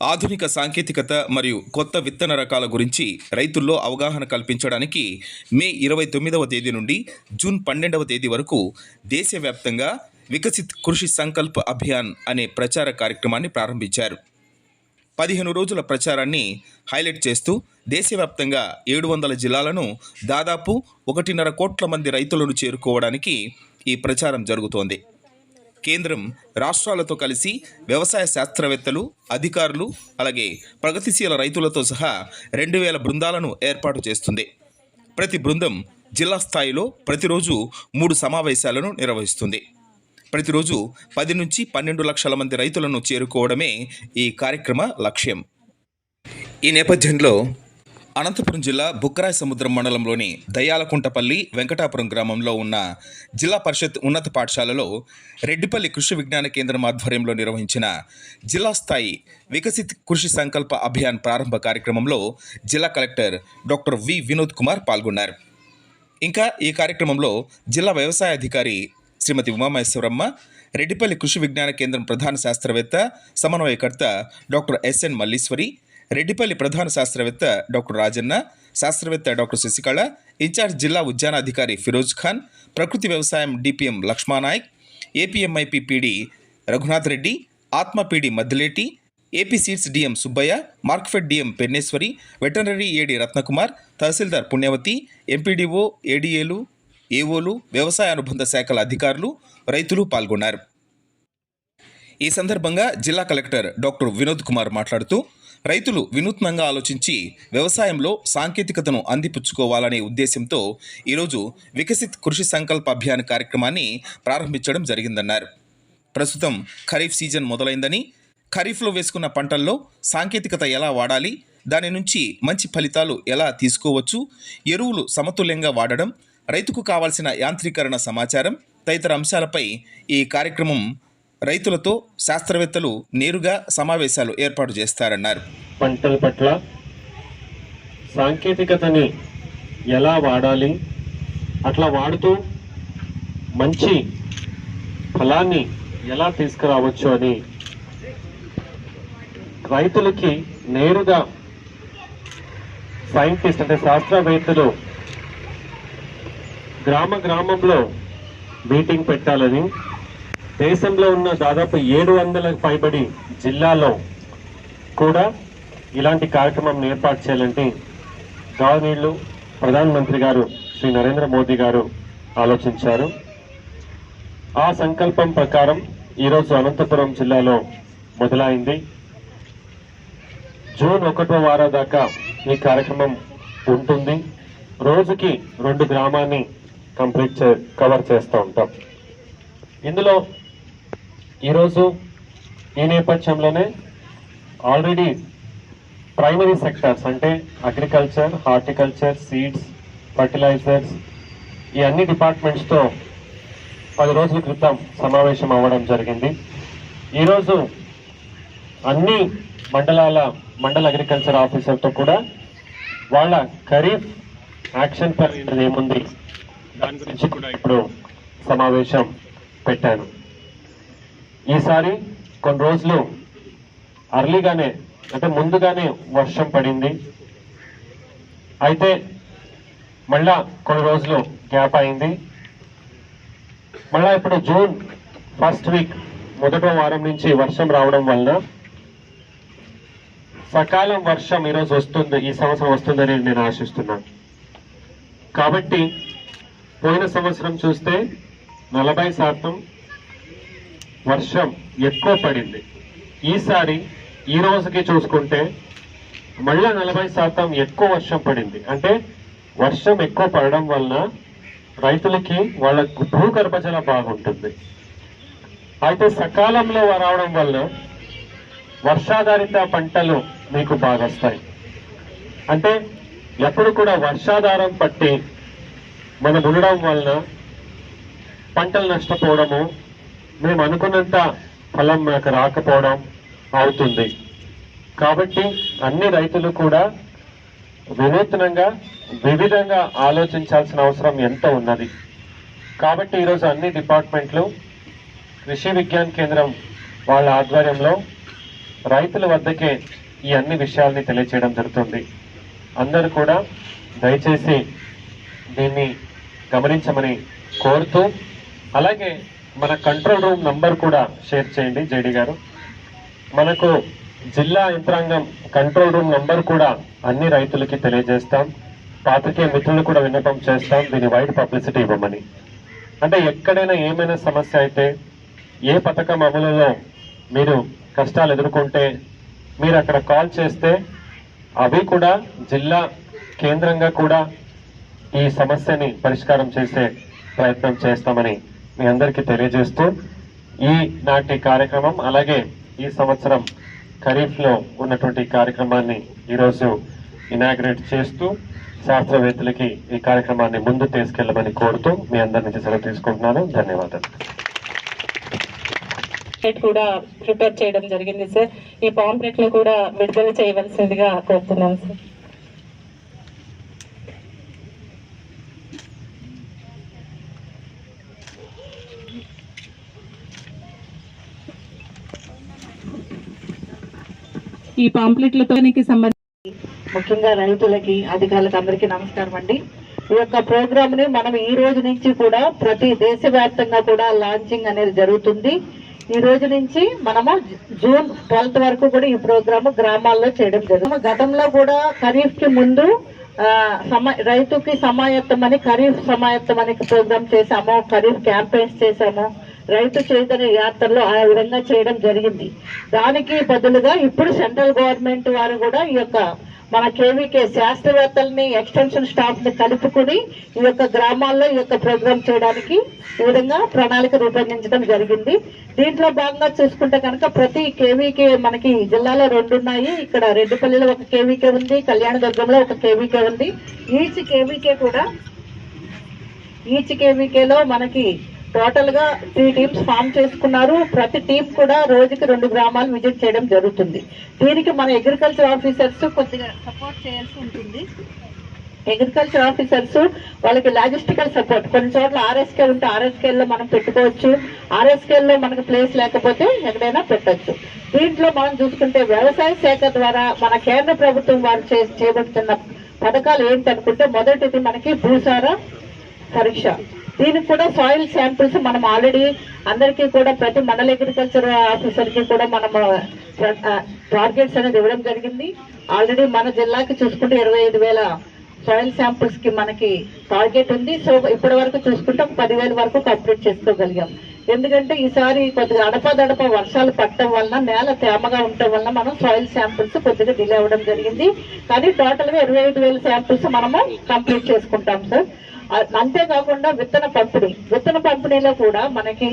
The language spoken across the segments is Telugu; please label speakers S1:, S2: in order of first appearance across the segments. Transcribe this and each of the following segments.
S1: ఆధునిక సాంకేతికత మరియు కొత్త విత్తన రకాల గురించి రైతుల్లో అవగాహన కల్పించడానికి మే 29వ తేదీ నుండి జూన్ 12వ తేదీ వరకు దేశవ్యాప్తంగా వికసిత్ కృషి సంకల్ప్ అభియాన్ అనే ప్రచార కార్యక్రమాన్ని ప్రారంభించారు. 15 రోజుల ప్రచారాన్ని హైలైట్ చేస్తూ దేశవ్యాప్తంగా 700 జిల్లాలను దాదాపు 1.5 కోట్ల మంది రైతులను చేరుకోవడానికి ఈ ప్రచారం జరుగుతోంది. కేంద్రం రాష్ట్రాలతో కలిసి వ్యవసాయ శాస్త్రవేత్తలు, అధికారులు, అలాగే ప్రగతిశీల రైతులతో సహా 2000 బృందాలను ఏర్పాటు చేస్తుంది. ప్రతి బృందం జిల్లా స్థాయిలో ప్రతిరోజు 3 సమావేశాలను నిర్వహిస్తుంది. ప్రతిరోజు 10 నుంచి 12 లక్షల మంది రైతులను చేరుకోవడమే ఈ కార్యక్రమ లక్ష్యం. ఈ నేపథ్యంలో అనంతపురం జిల్లా బుక్కరాయ సముద్రం మండలంలోని దయ్యాలకుంటపల్లి వెంకటాపురం గ్రామంలో ఉన్న జిల్లా పరిషత్ ఉన్నత పాఠశాలలో రెడ్డిపల్లి కృషి విజ్ఞాన కేంద్రం ఆధ్వర్యంలో నిర్వహించిన జిల్లా స్థాయి వికసిత్ కృషి సంకల్ప అభియాన్ ప్రారంభ కార్యక్రమంలో జిల్లా collector doctor V Vinod Kumar పాల్గొన్నారు. ఇంకా ఈ కార్యక్రమంలో జిల్లా వ్యవసాయ అధికారి శ్రీమతి ఉమామహేశ్వరమ్మ, రెడ్డిపల్లి కృషి విజ్ఞాన కేంద్రం ప్రధాన శాస్త్రవేత్త సమన్వయకర్త డాక్టర్ ఎస్ఎన్ మల్లీశ్వరి, రెడ్డిపల్లి ప్రధాన శాస్త్రవేత్త డాక్టర్ రాజన్న, శాస్త్రవేత్త డాక్టర్ శశికళ, ఇన్ఛార్జ్ జిల్లా ఉద్యానాధికారి ఫిరోజ్ ఖాన్, ప్రకృతి వ్యవసాయం DPM Lakshmanayak, APMIP PD Raghunath Reddy, ATMA PD Maddileti, AP seeds DM Subbaiah, Markfed DM Penneshwari, veterinary AD Ratnakumar, tahsildar Punyavathi, MPDO, ఏడీఏలు, ఏఓలు, వ్యవసాయ అనుబంధ శాఖల అధికారులు, రైతులు పాల్గొన్నారు. ఈ సందర్భంగా జిల్లా కలెక్టర్ డాక్టర్ వినోద్ కుమార్ మాట్లాడుతూ, రైతులు వినూత్నంగా ఆలోచించి వ్యవసాయంలో సాంకేతికతను అందిపుచ్చుకోవాలనే ఉద్దేశంతో ఈరోజు వికసిత్ కృషి సంకల్ప అభియాన్ కార్యక్రమాన్ని ప్రారంభించడం జరిగిందన్నారు. ప్రస్తుతం ఖరీఫ్ సీజన్ మొదలైందని, ఖరీఫ్లో వేసుకున్న పంటల్లో సాంకేతికత ఎలా వాడాలి, దాని నుంచి మంచి ఫలితాలు ఎలా తీసుకోవచ్చు, ఎరువులు సమతుల్యంగా వాడడం, రైతుకు కావాల్సిన యాంత్రీకరణ సమాచారం తదితర అంశాలపై ఈ కార్యక్రమం రైతులతో శాస్త్రవేత్తలు నేరుగా సమావేశాలు ఏర్పాటు చేస్తారన్నారు.
S2: పంటల పట్ల సాంకేతికతని ఎలా వాడాలి, అట్లా వాడుతూ మంచి ఫలాన్ని ఎలా తీసుకురావచ్చు అని రైతులకి నేరుగా సైంటిస్ట్ అంటే శాస్త్రవేత్తలు గ్రామంలో మీటింగ్ పెట్టాలని, దేశంలో ఉన్న దాదాపు 700 పైబడి జిల్లాల్లో కూడా ఇలాంటి కార్యక్రమం ఏర్పాటు చేయాలంటే గవర్నర్లు ప్రధానమంత్రి గారు శ్రీ నరేంద్ర మోదీ గారు ఆలోచించారు. ఆ సంకల్పం ప్రకారం ఈరోజు అనంతపురం జిల్లాలో మొదలైంది. జూన్ 1వ వారం దాకా ఈ కార్యక్రమం ఉంటుంది. రోజుకి 2 గ్రామాన్ని కవర్ చేస్తూ ఉంటాం. ఇందులో ఈరోజు ఈ నేపథ్యంలోనే ఆల్రెడీ ప్రైమరీ సెక్టర్స్ అంటే అగ్రికల్చర్, హార్టికల్చర్, సీడ్స్, ఫర్టిలైజర్స్ ఈ అన్ని డిపార్ట్మెంట్స్తో 10 రోజుల క్రితం సమావేశం అవ్వడం జరిగింది. ఈరోజు అన్ని మండల అగ్రికల్చర్ ఆఫీసర్తో కూడా వాళ్ళ ఖరీఫ్ యాక్షన్ ప్లాన్ ఏముంది దాని గురించి కూడా ఇప్పుడు సమావేశం పెట్టాను. ఈసారి కొన్ని రోజులు అర్లీగానే అంటే ముందుగానే వర్షం పడింది. అయితే మళ్ళా కొన్ని రోజులు గ్యాప్ అయింది. మళ్ళా ఇప్పుడు జూన్ ఫస్ట్ వీక్ మొదటి వారం నుంచి వర్షం రావడం వలన సకాలం వర్షం ఈరోజు వస్తుంది, ఈ సంవత్సరం వస్తుందని నేను ఆశిస్తున్నాను. కాబట్టి పోయిన సంవత్సరం చూస్తే 40% వర్షం ఎక్కువ పడింది. ఈసారి ఈ రోజుకి చూసుకుంటే మళ్ళా 40% ఎక్కువ వర్షం పడింది. అంటే వర్షం ఎక్కువ పడడం వలన రైతులకి వాళ్ళ భూగర్భజల బాగుంటుంది. అయితే సకాలంలో రావడం వలన వర్షాధారిత పంటలు మీకు బాగా వస్తాయి. అంటే ఎప్పుడు కూడా వర్షాధారం పట్టి మనం ఉండడం వలన పంటలు నష్టపోవడము, మేము అనుకున్నంత ఫలం మనకు రాకపోవడం అవుతుంది. కాబట్టి అన్ని రైతులు కూడా వినూత్నంగా వివిధంగా ఆలోచించాల్సిన అవసరం ఎంతో ఉన్నది. కాబట్టి ఈరోజు అన్ని డిపార్ట్మెంట్లు కృషి విజ్ఞాన కేంద్రం వాళ్ళ ఆధ్వర్యంలో రైతుల వద్దకే ఈ అన్ని విషయాల్ని తెలియచేయడం జరుగుతుంది. అందరూ కూడా దయచేసి దీన్ని గమనించమని కోరుతూ, అలాగే మన కంట్రోల్ రూమ్ నంబర్ కూడా షేర్ చేయండి జేడీ గారు. మనకు జిల్లా యంత్రాంగం కంట్రోల్ రూమ్ నంబర్ కూడా అన్ని రైతులకి తెలియజేస్తాం. పాత్రికేయ మిత్రులు కూడా విన్నపం చేస్తాం దీని వైడ్ పబ్లిసిటీ ఇవ్వమని. అంటే ఎక్కడైనా ఏమైనా సమస్య అయితే, ఏ పథకం అమలులో మీరు కష్టాలు ఎదుర్కొంటే మీరు అక్కడ కాల్ చేస్తే అవి కూడా జిల్లా కేంద్రంగా కూడా ఈ సమస్యని పరిష్కారం చేసే ప్రయత్నం చేస్తామని మీ అందరికీ తెలియజేస్తూ, ఈ నాటి కార్యక్రమం అలాగే ఈ సంవత్సరం ఖరీఫ్లో ఉన్నటువంటి కార్యక్రమాన్ని ఈరోజు ఇనాగ్రేట్ చేస్తూ శాస్త్రవేత్తలకి ఈ కార్యక్రమాన్ని ముందు తీసుకెళ్లమని కోరుతూ మీ అందరి నుంచి సెలవు తీసుకుంటున్నాను. ధన్యవాదాలు.
S3: కూడా ప్రిపేర్ చేయడం జరిగింది సార్. ఈ పాంప్లెట్ లో కూడా విడుదల చేయవలసిందిగా కోరుతున్నాం సార్. ఈ పాంప్లెట్లతో సంబంధించి
S4: ముఖ్యంగా రైతులకి, అధికారులకు అందరికీ నమస్కారం అండి. ఈ యొక్క ప్రోగ్రామ్ ని మనం ఈ రోజు నుంచి కూడా ప్రతి దేశవ్యాప్తంగా కూడా లాంచింగ్ అనేది జరుగుతుంది. ఈ రోజు నుంచి మనము జూన్ 12 వరకు కూడా ఈ ప్రోగ్రామ్ గ్రామాల్లో చేయడం జరుగుతుంది. గతంలో కూడా ఖరీఫ్ కి ముందు రైతుకి సమాయత్తం అని ఖరీఫ్ సమాయత్తం అని ప్రోగ్రామ్ చేశాము, ఖరీఫ్ క్యాంపెయిన్స్ చేశాము, రైతు చైతన్య యాత్రలో ఆ విధంగా చేయడం జరిగింది. దానికి బదులుగా ఇప్పుడు సెంట్రల్ గవర్నమెంట్ వారు కూడా ఈ యొక్క మన కేవీకే శాస్త్రవేత్తల్ని, ఎక్స్టెన్షన్ స్టాఫ్ ని కలుపుకుని ఈ యొక్క గ్రామాల్లో ఈ యొక్క ప్రోగ్రామ్ చేయడానికి ఈ విధంగా ప్రణాళిక రూపొందించడం జరిగింది. దీంట్లో భాగంగా చూసుకుంటే కనుక ప్రతి కేవీకే మనకి జిల్లాలో 2 ఉన్నాయి. ఇక్కడ రెడ్డిపల్లిలో ఒక కేవీకే ఉంది, కళ్యాణదుర్గంలో ఒక కేవీకే ఉంది. ఈచ్ కేవీకేలో మనకి టోటల్ గా 3 టీమ్స్ ఫామ్ చేసుకున్నారు. ప్రతి టీం కూడా రోజుకి 2 గ్రామాలు విజిట్ చేయడం జరుగుతుంది. దీనికి మన అగ్రికల్చర్ ఆఫీసర్స్ కొద్దిగా సపోర్ట్ చేయాల్సి ఉంటుంది. అగ్రికల్చర్ ఆఫీసర్స్ వాళ్ళకి లాజిస్టికల్ సపోర్ట్, కొన్ని చోట్ల ఆర్ఎస్కే ఉంటే ఆర్ఎస్కేల్లో మనం పెట్టుకోవచ్చు, ఆర్ఎస్కేల్లో మనకు ప్లేస్ లేకపోతే ఎక్కడైనా పెట్టచ్చు. దీంట్లో మనం చూసుకుంటే వ్యవసాయ శాఖ ద్వారా మన కేంద్ర ప్రభుత్వం వారు చేపడుతున్న పథకాలు ఏంటనుకుంటే, మొదటిది మనకి భూసార పరీక్ష. దీనికి కూడా సాయిల్ శాంపిల్స్ మనం ఆల్రెడీ అందరికీ కూడా ప్రతి మండల అగ్రికల్చర్ ఆఫీసర్ కి కూడా మనం టార్గెట్స్ అనేది ఇవ్వడం జరిగింది. ఆల్రెడీ మన జిల్లాకి చూసుకుంటే 25,000 సాయిల్ శాంపిల్స్ కి మనకి టార్గెట్ ఉంది. సో ఇప్పటి వరకు చూసుకుంటే 10,000 వరకు కంప్లీట్ చేసుకోగలిగాం. ఎందుకంటే ఈసారి కొద్దిగా అడపదడప వర్షాలు పడటం వలన, నేల తేమగా ఉండటం వలన మనం సాయిల్ శాంపిల్స్ కొద్దిగా డిలే అవ్వడం జరిగింది. కానీ టోటల్ గా 25,000 శాంపిల్స్ మనము కంప్లీట్ చేసుకుంటాం సార్. అంతేకాకుండా విత్తన పంపిణీలో కూడా మనకి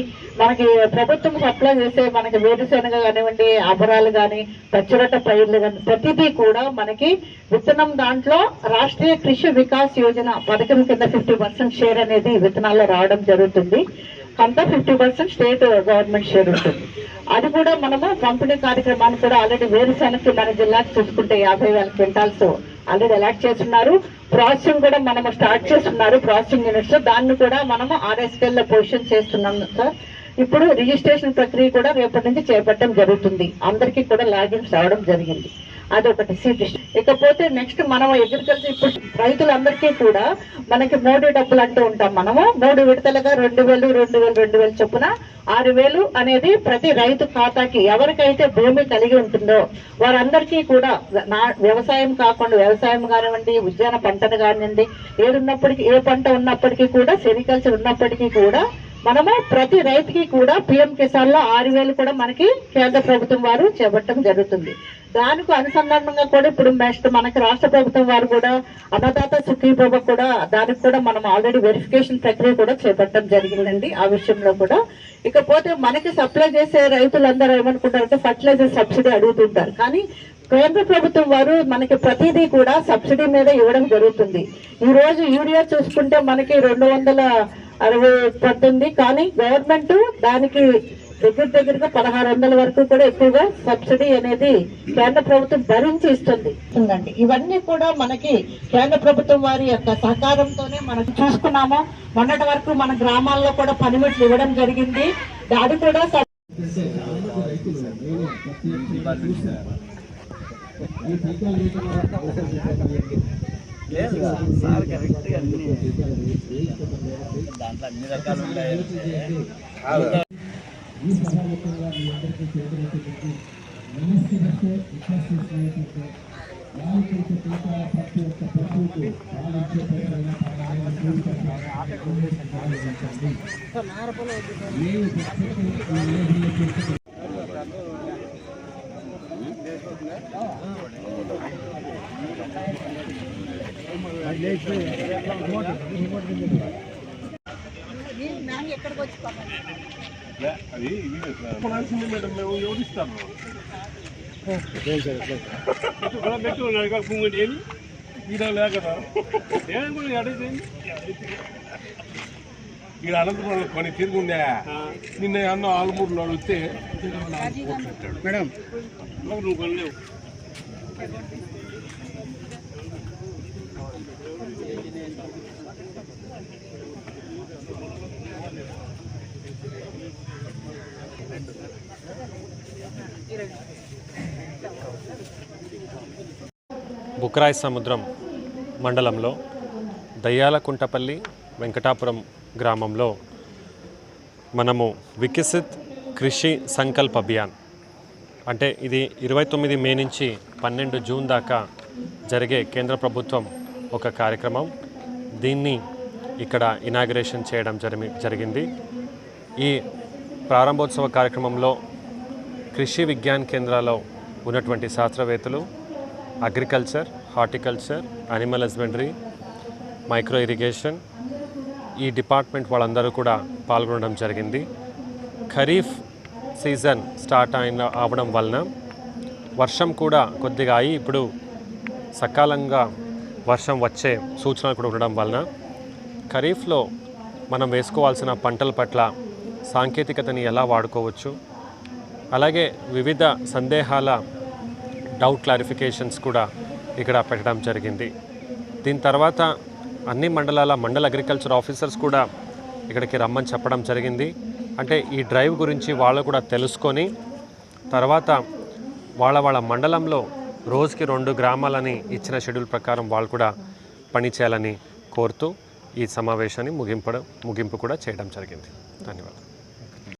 S4: ప్రభుత్వం సప్లై చేసే మనకి వేరుశెనగ కానివ్వండి, అబరాలు కానీ, పచ్చిరొట్ట పైర్లు కానీ ప్రతిదీ కూడా మనకి విత్తనం దాంట్లో రాష్ట్రీయ కృషి వికాస్ యోజన పథకం కింద 50% షేర్ అనేది విత్తనాల్లో రావడం జరుగుతుంది. అంతా 50% స్టేట్ గవర్నమెంట్ షేర్ ఉంటుంది. అది కూడా మనము పంపిణీ కార్యక్రమాన్ని కూడా ఆల్రెడీ వేరుశెనగకి మన జిల్లాకి చూసుకుంటే 50,000 క్వింటాల్స్ ఆల్రెడీ అలాట్ చేస్తున్నారు. ప్రాసెసింగ్ కూడా మనము స్టార్ట్ చేస్తున్నారు, ప్రాసెసింగ్ యూనిట్స్. దాన్ని కూడా మనము ఆర్ఎస్కేల్లో పొజిషన్ చేస్తున్నాం సార్. ఇప్పుడు రిజిస్ట్రేషన్ ప్రక్రియ కూడా రేపటి నుంచి చేపట్టడం జరుగుతుంది. అందరికీ కూడా లాగిన్స్ రావడం జరిగింది. అదొకటి సీట్. ఇకపోతే నెక్స్ట్ మనం అగ్రికల్చర్ ఇప్పుడు రైతులందరికీ కూడా మనకి మోడీ డబ్బులు అంటూ ఉంటాం. మనము 3 విడతలుగా 2,000 చొప్పున 6,000 అనేది ప్రతి రైతు ఖాతాకి ఎవరికైతే భూమి కలిగి ఉంటుందో వారందరికీ కూడా వ్యవసాయం కాకుండా, వ్యవసాయం కానివ్వండి, ఉద్యాన పంటను కానివ్వండి, ఏ పంట ఉన్నప్పటికీ కూడా, సెరికల్చర్ ఉన్నప్పటికీ కూడా మనము ప్రతి రైతుకి కూడా పిఎం కిసాన్ లో 6,000 కూడా మనకి కేంద్ర ప్రభుత్వం వారు చేపట్టడం జరుగుతుంది. దానికి అనుసంధానంగా కూడా ఇప్పుడు నెక్స్ట్ మనకి రాష్ట్ర ప్రభుత్వం వారు కూడా అన్నదాత సుఖీభవ కూడా దానికి కూడా మనం ఆల్రెడీ వెరిఫికేషన్ ప్రక్రియ కూడా చేపట్టడం జరిగిందండి ఆ విషయంలో కూడా. ఇకపోతే మనకి సప్లై చేసే రైతులందరూ ఏమనుకుంటారంటే ఫర్టిలైజర్ సబ్సిడీ అడుగుతుంటారు. కానీ కేంద్ర ప్రభుత్వం వారు మనకి ప్రతిదీ కూడా సబ్సిడీ మీద ఇవ్వడం జరుగుతుంది. ఈ రోజు యూరియా చూసుకుంటే మనకి 260 పడుతుంది. కానీ గవర్నమెంట్ దానికి దగ్గరగా 1,600 వరకు కూడా ఎక్కువగా సబ్సిడీ అనేది కేంద్ర ప్రభుత్వం భరించి ఇస్తుంది. ఇవన్నీ కూడా మనకి కేంద్ర ప్రభుత్వం వారి యొక్క సహకారంతోనే మనం చూసుకున్నాము. మొన్నటి వరకు మన గ్రామాల్లో కూడా పనిముట్లు ఇవ్వడం జరిగింది. అది కూడా
S5: లేదు సార్ కరెక్ట్గా అన్ని దాంట్లో అన్ని రకాలు ఉంటాయంటే
S6: అది కొనాల్సిందే మేడం, మేము ఎవరిస్తాము పెట్టు ఏమి ఈడ లేకదా నేను కూడా అడిగింది ఈడ అనంతపురం కొన్ని తిరుగుండే నిన్న అన్న ఆలుమూరులో వస్తే మేడం నువ్వు కొనలేవు.
S7: బుక్రాయ్ సముద్రం మండలంలో దయ్యాలకుంటపల్లి వెంకటాపురం గ్రామంలో మనము వికసిత్ కృషి సంకల్ప్ అభియాన్ అంటే ఇది 29 మే నుంచి 12 జూన్ దాకా జరిగే కేంద్ర ప్రభుత్వం ఒక కార్యక్రమం. దీన్ని ఇక్కడ ఇనాగ్రేషన్ చేయడం జరిగింది. ఈ ప్రారంభోత్సవ కార్యక్రమంలో కృషి విజ్ఞాన్ కేంద్రాల్లో ఉన్నటువంటి శాస్త్రవేత్తలు, agriculture, horticulture, animal husbandry, micro irrigation ఈ డిపార్ట్మెంట్ వాళ్ళందరూ కూడా పాల్గొనడం జరిగింది. ఖరీఫ్ సీజన్ స్టార్ట్ అవడం వలన వర్షం కూడా కొద్దిగా అయి ఇప్పుడు సకాలంగా వర్షం వచ్చే సూచనలు కూడా ఉండడం వలన ఖరీఫ్లో మనం వేసుకోవాల్సిన పంటల పట్ల సాంకేతికతని ఎలా వాడుకోవచ్చు, అలాగే వివిధ సందేహాల డౌట్ క్లారిఫికేషన్స్ కూడా ఇక్కడ పెట్టడం జరిగింది. దీని తర్వాత అన్ని మండల అగ్రికల్చర్ ఆఫీసర్స్ కూడా ఇక్కడికి రమ్మని చెప్పడం జరిగింది. అంటే ఈ డ్రైవ్ గురించి వాళ్ళు కూడా తెలుసుకొని తర్వాత వాళ్ళ మండలంలో రోజుకి 2 గ్రామాలని ఇచ్చిన షెడ్యూల్ ప్రకారం వాళ్ళు కూడా పనిచేయాలని కోరుతూ ఈ సమావేశాన్ని ముగింపు కూడా చేయడం జరిగింది. ధన్యవాదాలు.